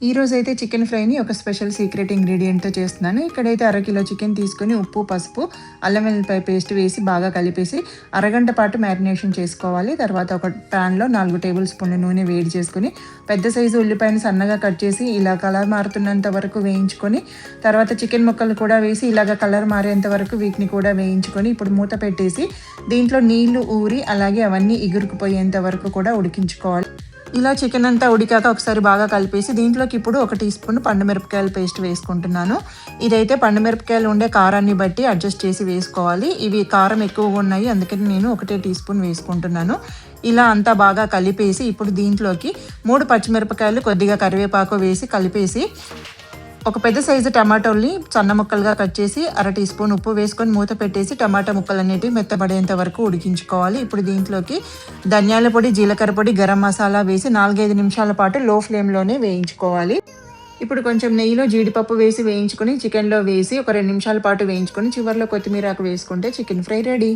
ఈరోజైతే చికెన్ ఫ్రైని ఒక special secret ఇంగ్రీడియంట్తో చేస్తున్నాను. ఇక్కడైతే అరకిలో చికెన్ తీసుకొని ఉప్పు, పసుపు, అల్లం వెల్లుల్లిపాయ పేస్ట్ వేసి బాగా కలిపేసి అరగంట పాటు మ్యారినేషన్ చేసుకోవాలి. తర్వాత ఒక ప్యాన్లో 4 టేబుల్ స్పూన్ల నూనె వేడి చేసుకొని పెద్ద సైజు ఉల్లిపాయను సన్నగా కట్ చేసి ఇలా కలర్ మారుతున్నంత వరకు వేయించుకొని తర్వాత చికెన్ ముక్కలు కూడా వేసి ఇలాగ కలర్ మారేంత వరకు వీటిని కూడా వేయించుకొని ఇప్పుడు మూత పెట్టేసి దీంట్లో నీళ్లు ఊరి అలాగే అవన్నీ ఎగురుకుపోయేంత వరకు కూడా ఉడికించుకోవాలి. ఇలా చికెన్ అంతా ఉడికాక ఒకసారి బాగా కలిపేసి దీంట్లోకి ఇప్పుడు 1 టీ స్పూన్ పండుమిరపకాయల పేస్ట్ వేసుకుంటున్నాను. ఇదైతే పండుమిరపకాయలు ఉండే కారాన్ని బట్టి అడ్జస్ట్ చేసి వేసుకోవాలి. ఇవి కారం ఎక్కువగా ఉన్నాయి, అందుకని నేను 1 టీ స్పూన్ వేసుకుంటున్నాను. ఇలా అంతా బాగా కలిపేసి ఇప్పుడు దీంట్లోకి 3 పచ్చిమిరపకాయలు, కొద్దిగా కరివేపాకు వేసి కలిపేసి ఒక పెద్ద సైజు టమాటోల్ని సన్న ముక్కలుగా కట్ చేసి 1 టీ స్పూన్ ఉప్పు వేసుకొని మూత పెట్టేసి టమాటా ముక్కలన్నిటి మెత్తబడేంత వరకు ఉడికించుకోవాలి. ఇప్పుడు దీంట్లోకి ధనియాల పొడి, జీలకర్ర పొడి, గరం మసాలా వేసి 4-5 నిమిషాల పాటు లో ఫ్లేమ్లోనే వేయించుకోవాలి. ఇప్పుడు కొంచెం నెయ్యిలో జీడిపప్పు వేసి వేయించుకొని చికెన్లో వేసి ఒక 2 నిమిషాల పాటు వేయించుకొని చివరిలో కొత్తిమీర ఆకు వేసుకుంటే చికెన్ ఫ్రై రెడీ.